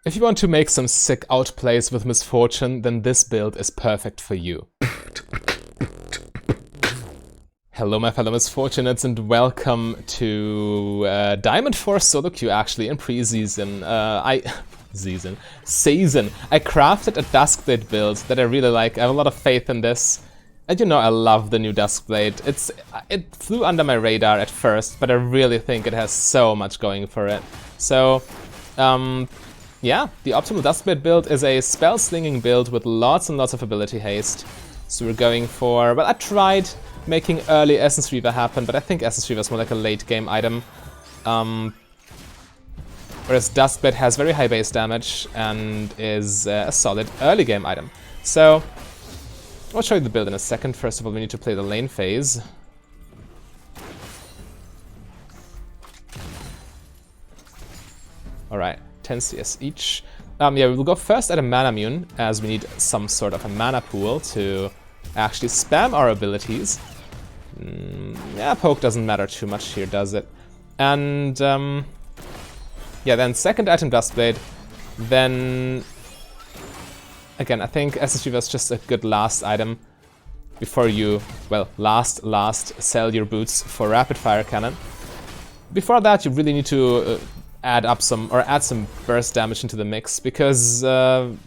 If you want to make some sick outplays with Misfortune, then this build is perfect for you. Hello my fellow Misfortunates and welcome to Diamond Force solo queue actually in pre-season. Season. I crafted a Duskblade build that I really like. I have a lot of faith in this. And you know I love the new Duskblade. It flew under my radar at first, but I really think it has so much going for it. So, yeah, the optimal Duskblade build is a spell slinging build with lots and lots of ability haste. So we're going for, well, I tried making early Essence Reaver happen, but I think Essence Reaver is more like a late game item. Whereas Duskblade has very high base damage and is a solid early game item. So, I'll show you the build in a second. First of all, we need to play the lane phase. Alright, 10 CS each. Yeah, we will go first at a mana mune, as we need some sort of a mana pool to actually spam our abilities. Yeah, poke doesn't matter too much here, does it? And, yeah, then second item Duskblade. Then, again, I think Essence Reaver is just a good last item before you, well, last, sell your boots for Rapid Fire Cannon. Before that, you really need to add some burst damage into the mix because of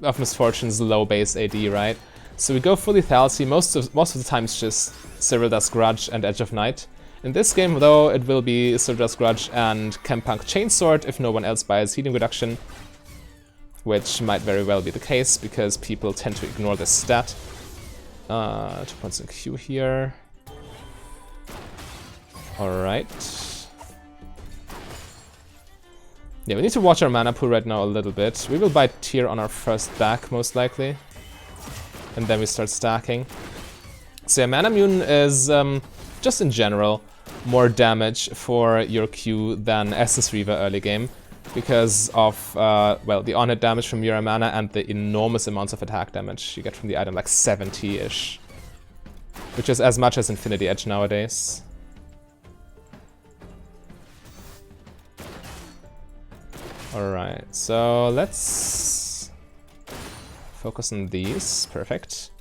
Misfortune's low base AD, right? So we go for lethality. Most of the time it's just Cyrilda's Grudge and Edge of Night. In this game, though, it will be Cyrilda's Grudge and Chempunk Chainsword if no one else buys healing reduction, which might very well be the case because people tend to ignore this stat. 2 points in Q here. Alright. Yeah, we need to watch our mana pool right now a little bit. We will buy tier on our first back, most likely. And then we start stacking. So yeah, Mana Mune is, just in general, more damage for your Q than Essence Reaver early game. Because of, well, the on-hit damage from your mana and the enormous amounts of attack damage you get from the item, like 70-ish. Which is as much as Infinity Edge nowadays. Alright, so let's focus on these. Perfect.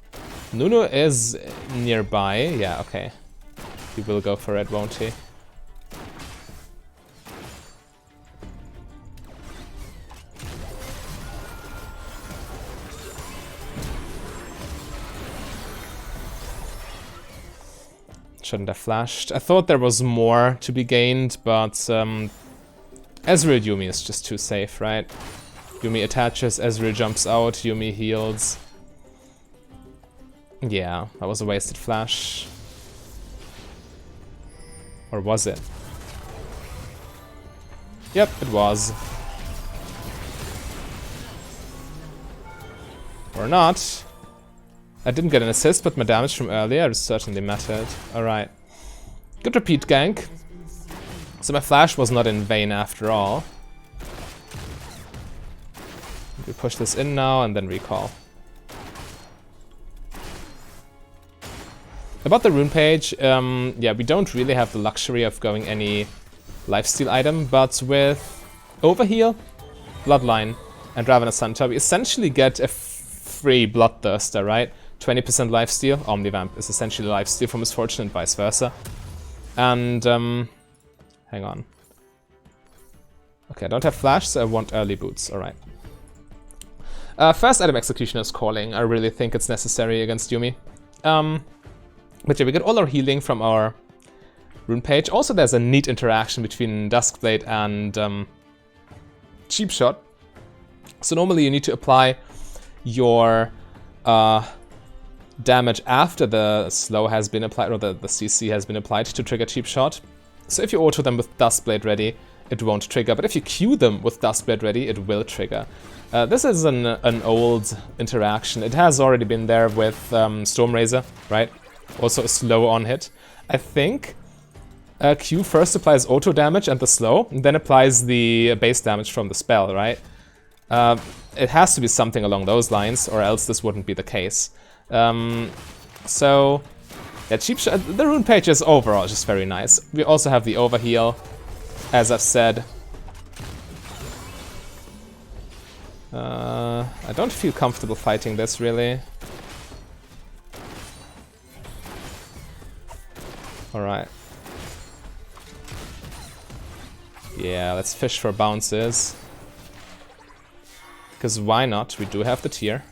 Nunu is nearby. Yeah, okay. He will go for it, won't he? Shouldn't have flashed. I thought there was more to be gained, but Ezreal Yuumi is just too safe, right? Yuumi attaches, Ezreal jumps out, Yuumi heals. Yeah, that was a wasted flash. Or was it? Yep, it was. Or not. I didn't get an assist, but my damage from earlier certainly mattered. Alright. Good repeat gank. So my flash was not in vain after all. We push this in now and then recall. About the rune page, yeah, we don't really have the luxury of going any lifesteal item, but with Overheal, Bloodline, and Ravenous Centaur, we essentially get a free Bloodthirster, right? 20% lifesteal. Omnivamp is essentially lifesteal for Misfortune and vice versa. And, hang on. Okay, I don't have flash, so I want early boots. Alright. First item Executioner's Calling. I really think it's necessary against Yuumi. But yeah, we get all our healing from our rune page. Also, there's a neat interaction between Duskblade and Cheap Shot. So normally you need to apply your damage after the slow has been applied, or the CC has been applied to trigger Cheap Shot. So if you auto them with Duskblade ready, it won't trigger. But if you queue them with Duskblade ready, it will trigger. This is an old interaction. It has already been there with Stormrazor, right? Also a slow on hit. I think Q first applies auto damage and the slow, and then applies the base damage from the spell, right? It has to be something along those lines, or else this wouldn't be the case. So, yeah, Cheap Shot, the rune page is overall just very nice. We also have the overheal, as I've said. I don't feel comfortable fighting this, really. Alright. Yeah, let's fish for bounces. Because why not? We do have the tier.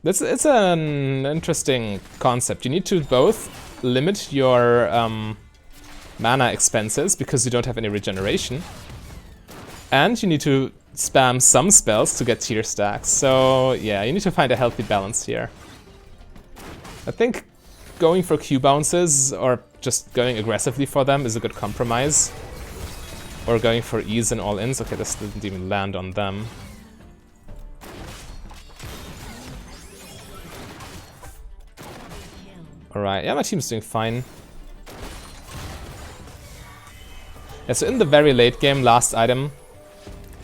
It's an interesting concept. You need to both limit your mana expenses because you don't have any regeneration, and you need to spam some spells to get tier stacks. So yeah, you need to find a healthy balance here. I think going for Q bounces or just going aggressively for them is a good compromise. Or going for ease and all-ins. Okay, this didn't even land on them. Alright, yeah, my team's doing fine. Yeah, so in the very late game, last item,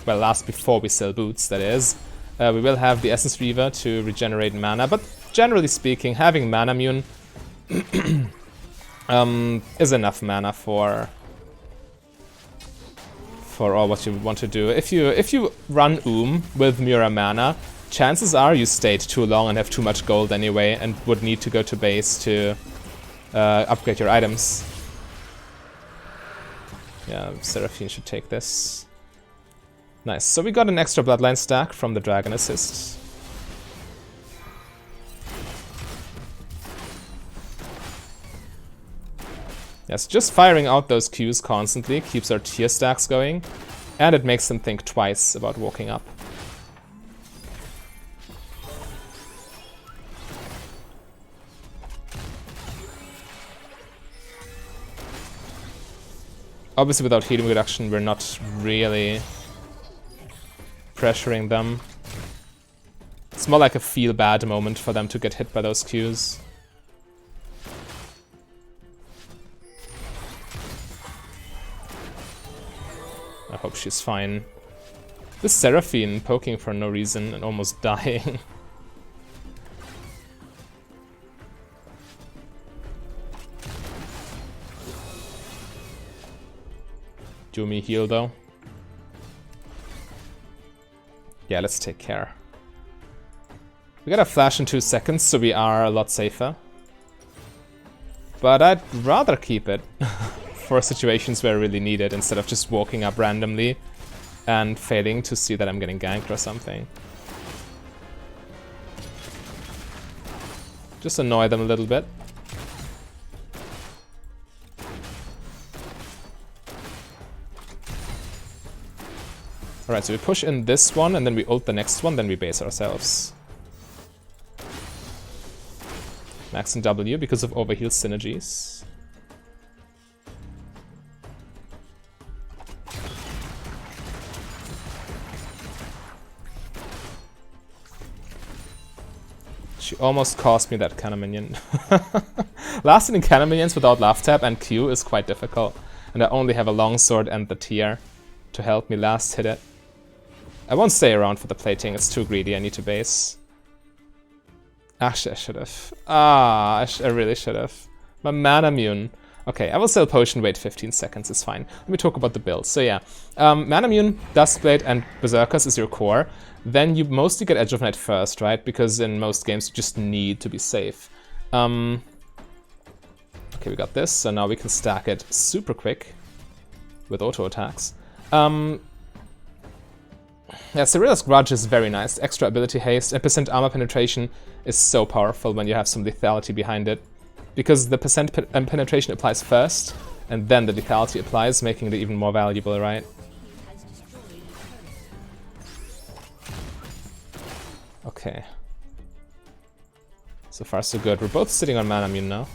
well, last before we sell boots, that is, we will have the Essence Reaver to regenerate mana, but generally speaking, having Mana Mune is enough mana for all what you want to do. If you run with Mura mana, chances are you stayed too long and have too much gold anyway and would need to go to base to upgrade your items. Yeah, Seraphine should take this. Nice, so we got an extra bloodline stack from the Dragon Assist. Yes, just firing out those Qs constantly keeps our tier stacks going, and it makes them think twice about walking up. Obviously without healing reduction we're not really pressuring them. It's more like a feel bad moment for them to get hit by those Qs. I hope she's fine. This Seraphine poking for no reason and almost dying. Do me heal though. Yeah, let's take care. We got a flash in 2 seconds, so we are a lot safer. But I'd rather keep it for situations where I really need it, instead of just walking up randomly and failing to see that I'm getting ganked or something. Just annoy them a little bit. Alright, so we push in this one, and then we ult the next one, then we base ourselves. Max and W because of overheal synergies. She almost cost me that cannon minion. Last hitting cannon minions without laugh tap and Q is quite difficult, and I only have a longsword and the tier to help me last hit it. I won't stay around for the plating, it's too greedy, I need to base. Actually, I should have. I really should have. My Mana Mune. Okay, I will sell potion, wait 15 seconds, it's fine. Let me talk about the build. So yeah, Mana Mune, Duskblade and Berserkers is your core. Then you mostly get Edge of Night first, right? Because in most games you just need to be safe. Okay, we got this, so now we can stack it super quick with auto attacks. Yeah, Cyrilla's Grudge is very nice. Extra ability haste and percent armor penetration is so powerful when you have some lethality behind it. Because the percent penetration applies first, and then the lethality applies, making it even more valuable, right? Okay. So far so good. We're both sitting on Mana Mune now.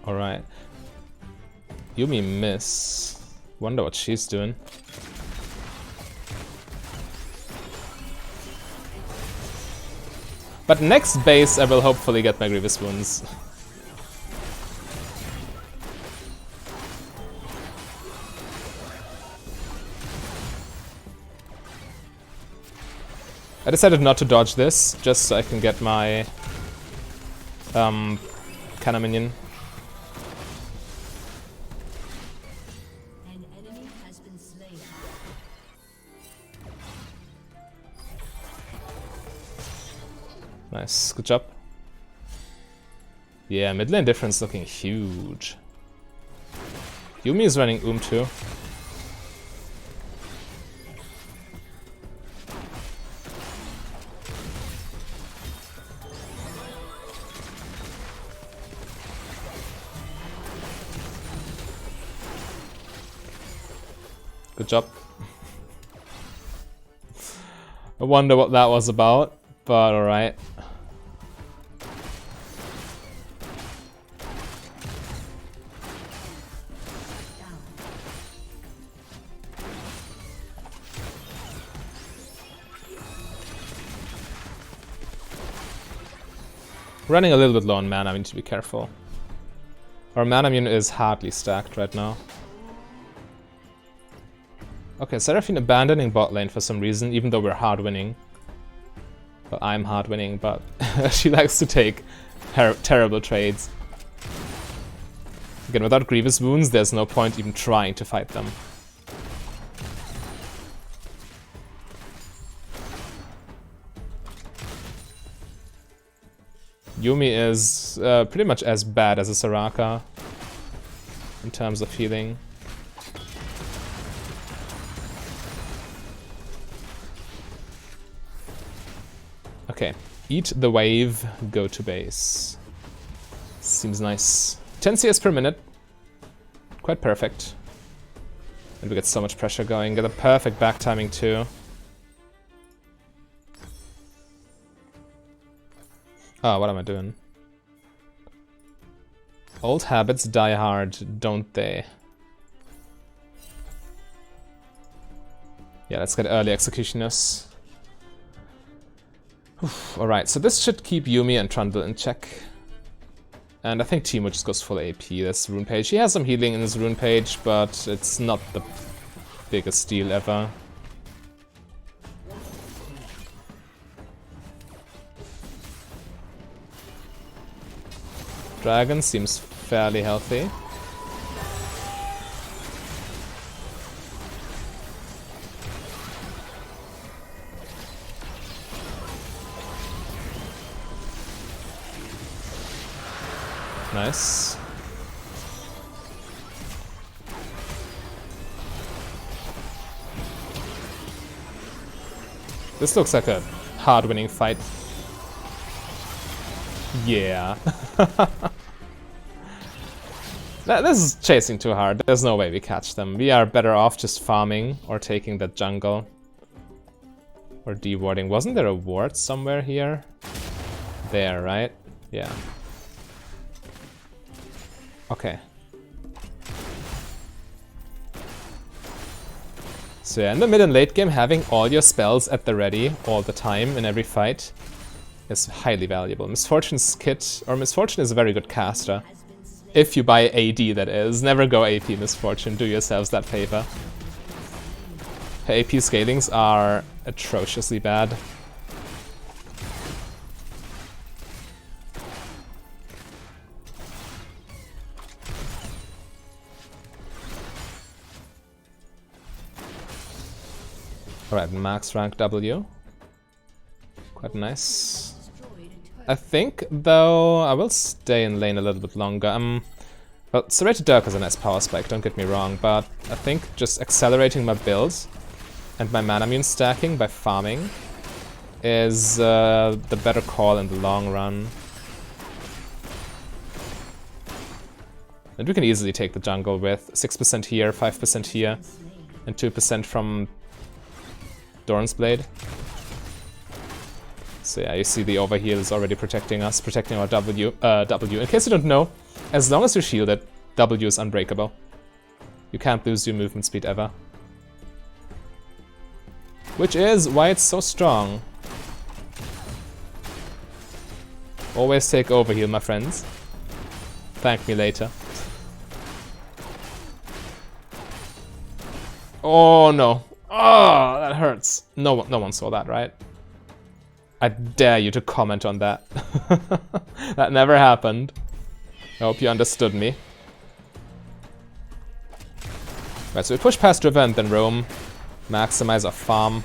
Alright. Yumi miss. Wonder what she's doing. But next base I will hopefully get my Grievous Wounds. I decided not to dodge this, just so I can get my cannon minion. An enemy has been slain. Nice, good job. Yeah, mid lane difference looking huge. Yuumi is running too. Good job. I wonder what that was about, but alright. Running a little bit low on mana, I need to be careful. Our mana immune is hardly stacked right now. Okay, Seraphine abandoning bot lane for some reason, even though we're hard winning. Well, I'm hard winning, but she likes to take terrible trades. Again, without Grievous Wounds, there's no point even trying to fight them. Yuumi is pretty much as bad as a Soraka in terms of healing. Okay, eat the wave, go to base. Seems nice. 10 CS per minute. Quite perfect. And we get so much pressure going. Get a perfect back timing too. Oh, what am I doing? Old habits die hard, don't they? Yeah, let's get early Executioners. Alright, so this should keep Yuumi and Trundle in check. And I think Teemo just goes full AP, this rune page. He has some healing in his rune page, but it's not the biggest deal ever. Dragon seems fairly healthy. Nice. This looks like a hard-winning fight. Yeah. This is chasing too hard. There's no way we catch them. We are better off just farming or taking that jungle. Or de-warding. Wasn't there a ward somewhere here? There, right? Yeah. Okay. So yeah, in the mid and late game, having all your spells at the ready all the time in every fight is highly valuable. Misfortune's kit, or Misfortune is a very good caster. If you buy AD, that is. Never go AP Misfortune, do yourselves that favor. Her AP scalings are atrociously bad. Alright, max rank W. Quite nice. I think, though, I will stay in lane a little bit longer. Well, Serrated Dirk is a nice power spike, don't get me wrong, but I think just accelerating my builds and my mana immune stacking by farming is the better call in the long run. And we can easily take the jungle with 6% here, 5% here, and 2% from Doran's Blade. So yeah, you see the overheal is already protecting us, protecting our W. In case you don't know, as long as you're shielded, W is unbreakable. You can't lose your movement speed ever. Which is why it's so strong. Always take overheal, my friends. Thank me later. Oh no. Oh, that hurts. No one saw that, right? I dare you to comment on that. That never happened. I hope you understood me. Right, so we push past river and then roam. Maximize our farm.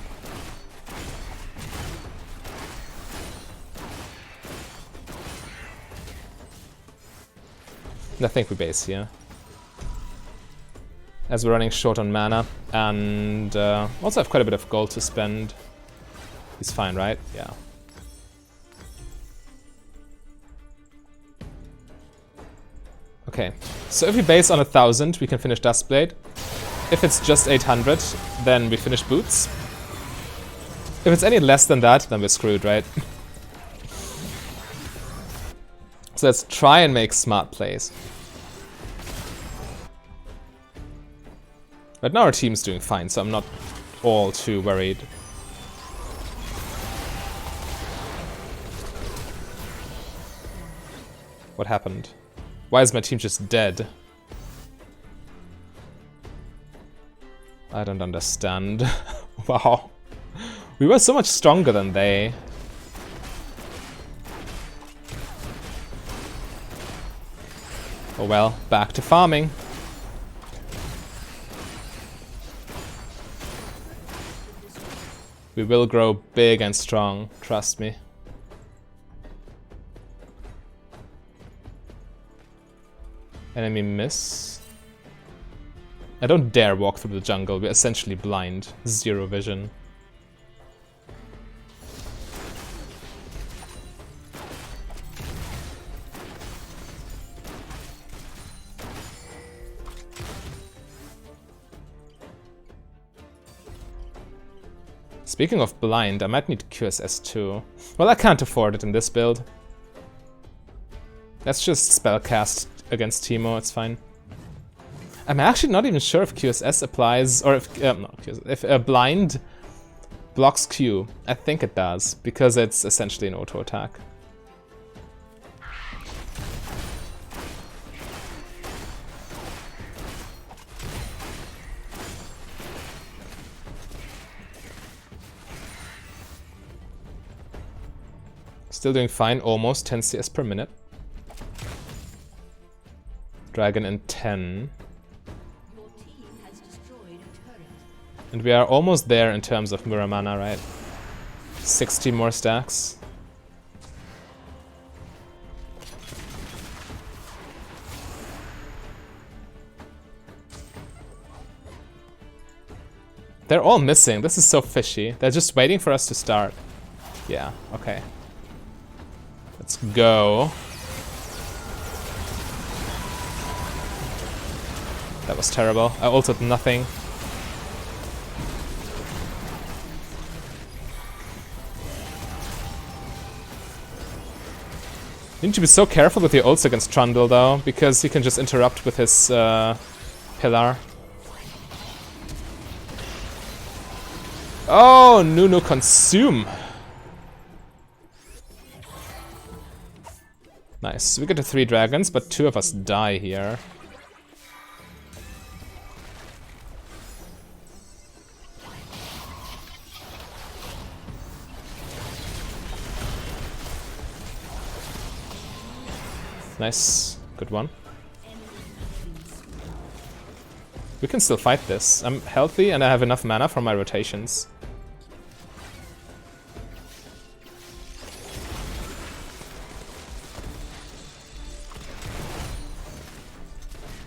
I think we base here. As we're running short on mana. And also have quite a bit of gold to spend. He's fine, right? Yeah. Okay, so if we base on 1000, we can finish Duskblade. If it's just 800, then we finish Boots. If it's any less than that, then we're screwed, right? So let's try and make smart plays. Right now our team's doing fine, so I'm not all too worried. What happened? Why is my team just dead? I don't understand. Wow. We were so much stronger than they. Oh well, back to farming. We will grow big and strong, trust me. Enemy miss. I don't dare walk through the jungle, we're essentially blind. Zero vision. Speaking of blind, I might need QSS too. Well, I can't afford it in this build. Let's just spellcast against Teemo, it's fine. I'm actually not even sure if QSS applies, or if, if a blind blocks Q. I think it does, because it's essentially an auto attack. Still doing fine, almost 10 CS per minute. Dragon in 10. And we are almost there in terms of mirror mana, right? 60 more stacks. They're all missing. This is so fishy. They're just waiting for us to start. Yeah, okay. Let's go. That was terrible. I ulted nothing. You need to be so careful with your ults against Trundle though, because he can just interrupt with his pillar. Oh, Nunu consume. Nice. We get to 3 dragons, but 2 of us die here. Nice. Good one. We can still fight this. I'm healthy and I have enough mana for my rotations.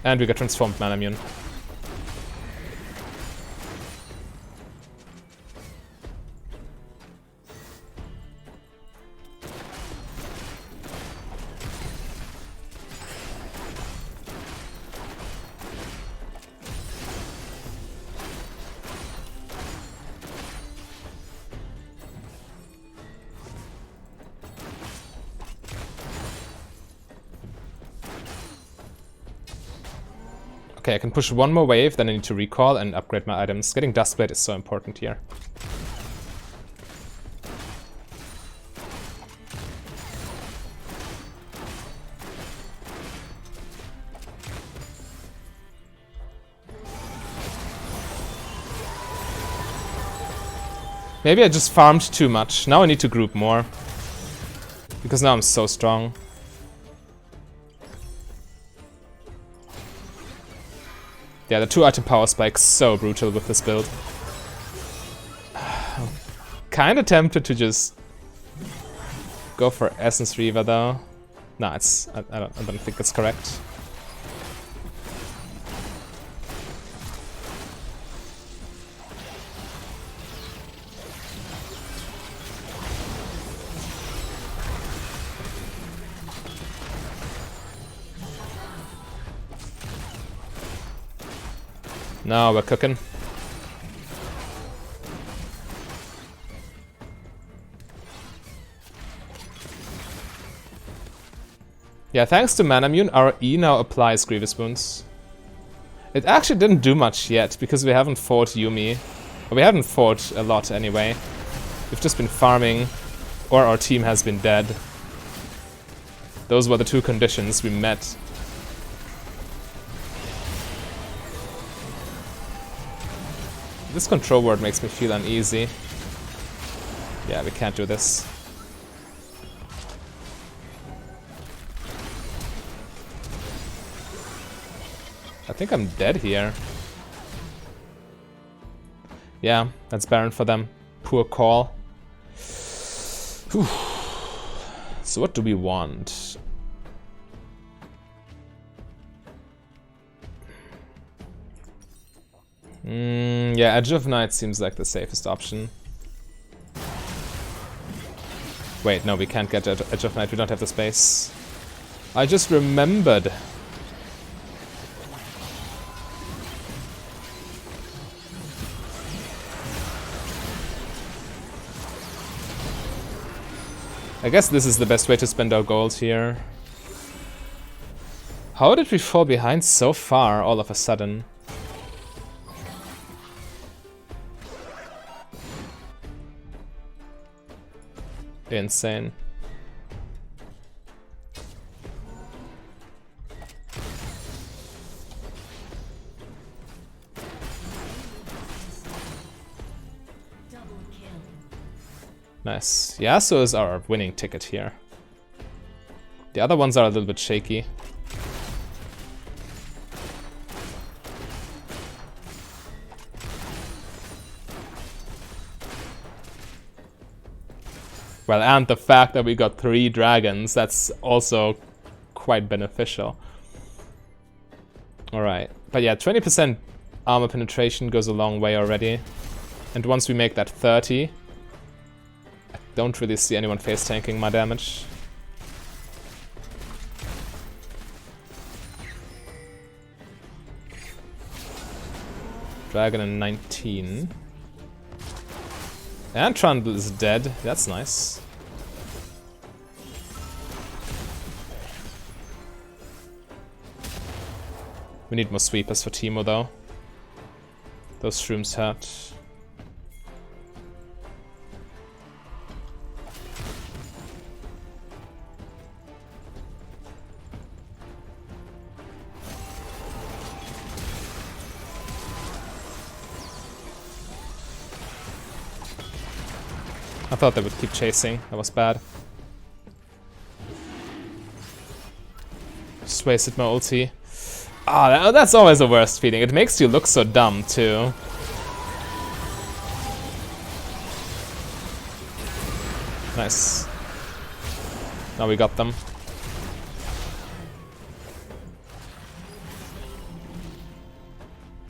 And we got transformed mana immune. Okay, I can push one more wave, then I need to recall and upgrade my items. Getting Duskblade is so important here. Maybe I just farmed too much. Now I need to group more. Because now I'm so strong. Yeah, the 2-item power spike's so brutal with this build. Kinda tempted to just go for Essence Reaver though. Nah, it's I don't think it's correct. No, we're cooking. Yeah, thanks to Manamune, our E now applies Grievous Wounds. It actually didn't do much yet, because we haven't fought Yuumi. Or we haven't fought a lot anyway. We've just been farming, or our team has been dead. Those were the two conditions we met. This control word makes me feel uneasy. Yeah, we can't do this. I think I'm dead here. Yeah, that's Baron for them. Poor call. Whew. So what do we want? Yeah, Edge of Night seems like the safest option. Wait, no, we can't get Edge of Night, we don't have the space. I just remembered. I guess this is the best way to spend our gold here. How did we fall behind so far all of a sudden? Insane. Nice. Yasuo is our winning ticket here. The other ones are a little bit shaky. Well, and the fact that we got 3 dragons, that's also quite beneficial. Alright. But yeah, 20% armor penetration goes a long way already. And once we make that 30, I don't really see anyone face tanking my damage. Dragon in 19. And Trundle is dead. That's nice. We need more sweepers for Teemo though. Those shrooms hurt. I thought they would keep chasing. That was bad. Just wasted my ulti. Ah, that's always the worst feeling. It makes you look so dumb, too. Nice. Now we got them.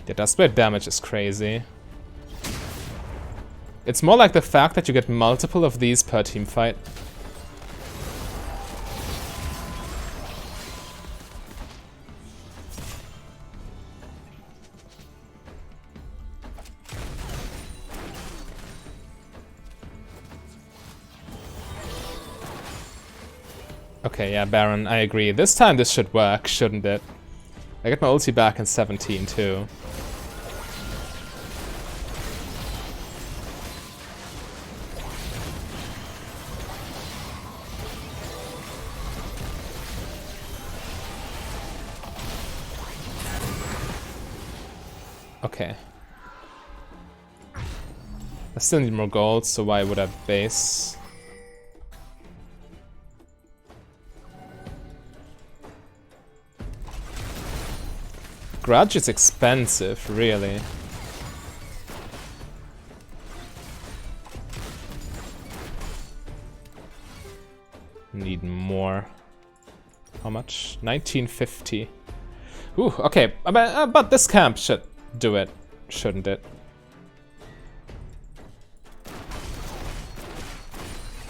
Yeah, that split damage is crazy. It's more like the fact that you get multiple of these per team fight. Okay, yeah, Baron, I agree. This time this should work, shouldn't it? I get my ulti back in 17 too. Okay. still need more gold, so why would I base? Grudge is expensive, really. Need more. How much? 1950. Ooh, okay, but this camp should do it, shouldn't it?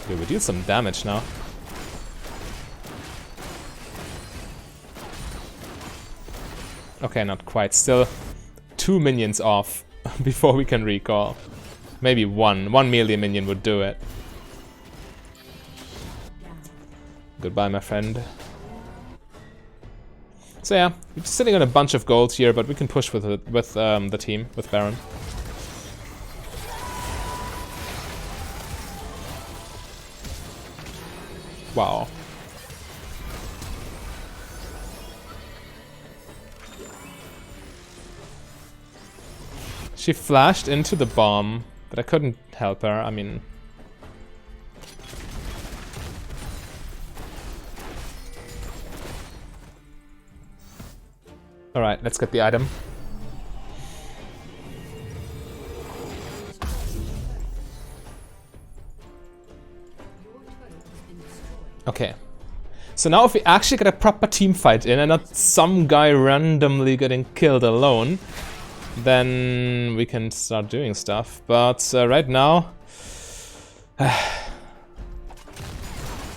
Okay, we deal some damage now. Okay, not quite. Still 2 minions off before we can recall. Maybe one. One melee minion would do it. Goodbye, my friend. So yeah, we're just sitting on a bunch of gold here, but we can push with the team, with Baron. Wow. She flashed into the bomb, but I couldn't help her, I mean... Alright, let's get the item. Okay. So now if we actually get a proper team fight in and not some guy randomly getting killed alone, then we can start doing stuff. But right now...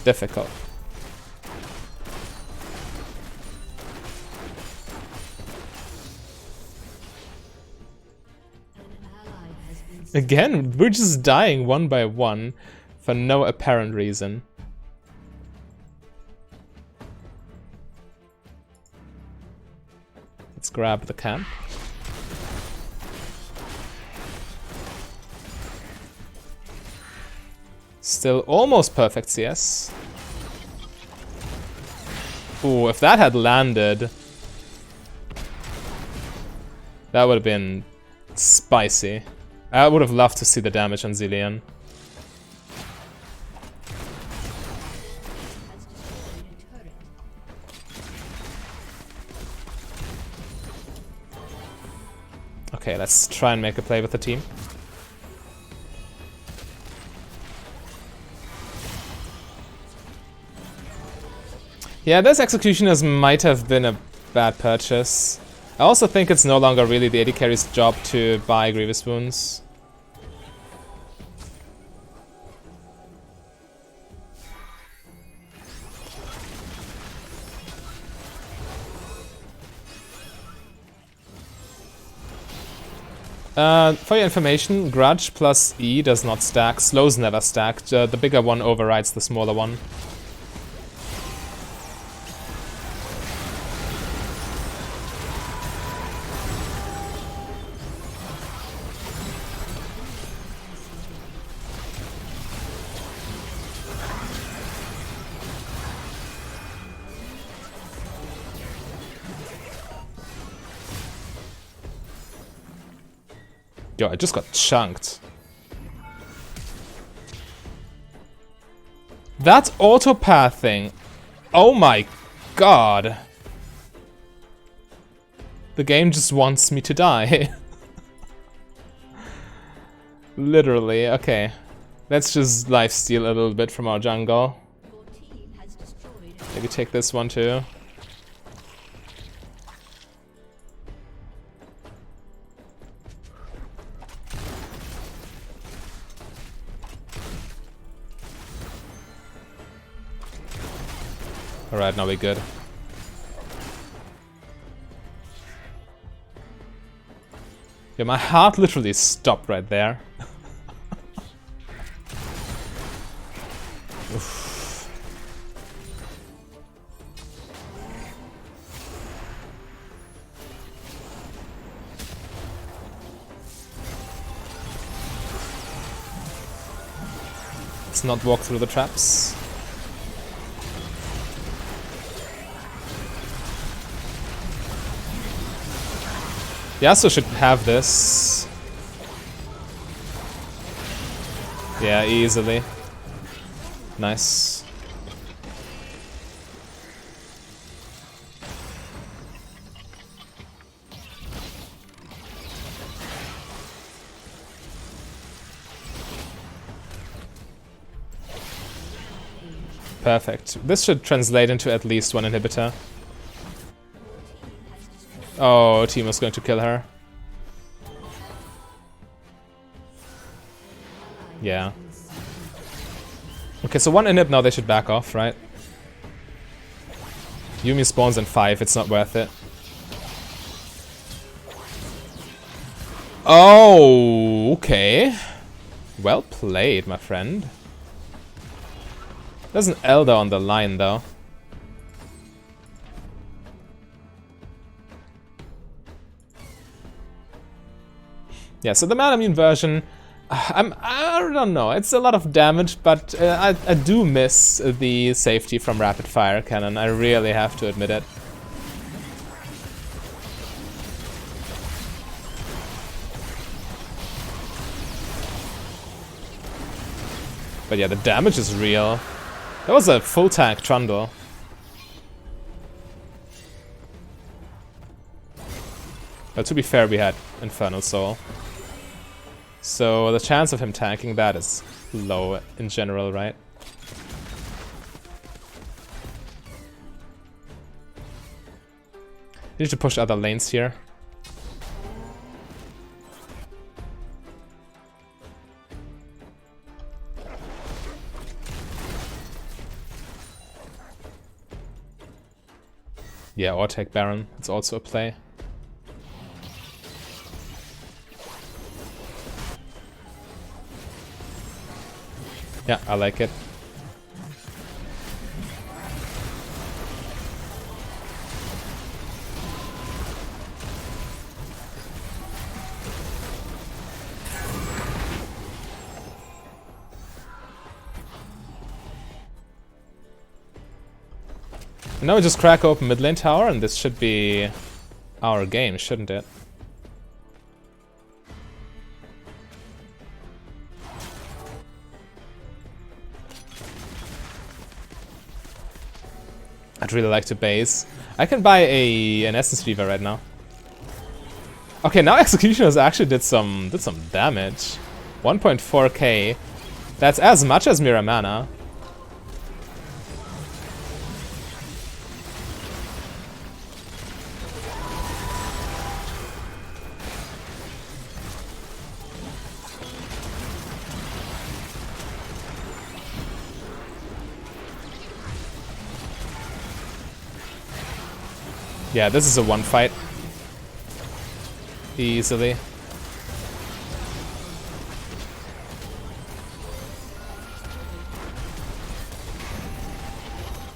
difficult. Again, we're just dying one by one for no apparent reason. Let's grab the camp. Still almost perfect CS. Ooh, if that had landed, that would have been spicy. I would have loved to see the damage on Zilean. Okay, let's try and make a play with the team. Yeah, this Executioners might have been a bad purchase. I also think it's no longer really the AD carry's job to buy Grievous Wounds. For your information, Grudge plus E does not stack, slows never stack, the bigger one overrides the smaller one. Yo, I just got chunked. That autopath thing. Oh my god. The game just wants me to die. Literally, okay. Let's just lifesteal a little bit from our jungle. Maybe take this one too. Alright, now we're good. Yeah, my heart literally stopped right there. Oof. Let's not walk through the traps. Yasuo should have this. Yeah, easily. Nice. Perfect. This should translate into at least one inhibitor. Oh, Teemo's going to kill her. Yeah. Okay, so one inhib, now they should back off, right? Yuumi spawns in 5, it's not worth it. Oh, okay. Well played, my friend. There's an Elder on the line, though. Yeah, so the Manamune version, I don't know, it's a lot of damage, but I do miss the safety from rapid fire cannon, I really have to admit it. But yeah, the damage is real. That was a full tank Trundle. But to be fair, we had Infernal Soul. So the chance of him tanking that is low in general, right? Need to push other lanes here. Yeah, or take Baron, it's also a play. Yeah, I like it. And now we just crack open mid lane tower and this should be our game, shouldn't it? I'd really like to base. I can buy an Essence Weaver right now. Okay, now Executioners actually did some damage. 1.4k. That's as much as Mirror Mana. Yeah, this is a one fight. Easily.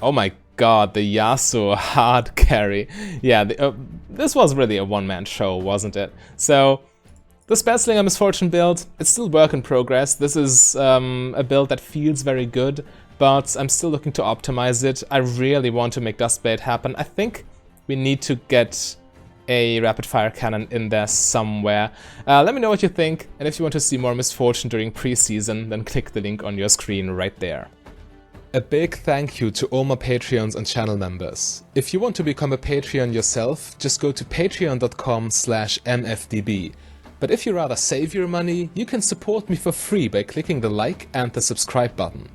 Oh my god, the Yasuo hard carry. Yeah, this was really a one-man show, wasn't it? So, the Spellslinger Misfortune build, it's still work in progress. This is a build that feels very good, but I'm still looking to optimize it. I really want to make Duskblade happen. I think we need to get a rapid fire cannon in there somewhere. Let me know what you think, and if you want to see more Misfortune during preseason, then click the link on your screen right there. A big thank you to all my Patreons and channel members. If you want to become a Patreon yourself, just go to patreon.com/mfdb. But if you rather save your money, you can support me for free by clicking the like and the subscribe button.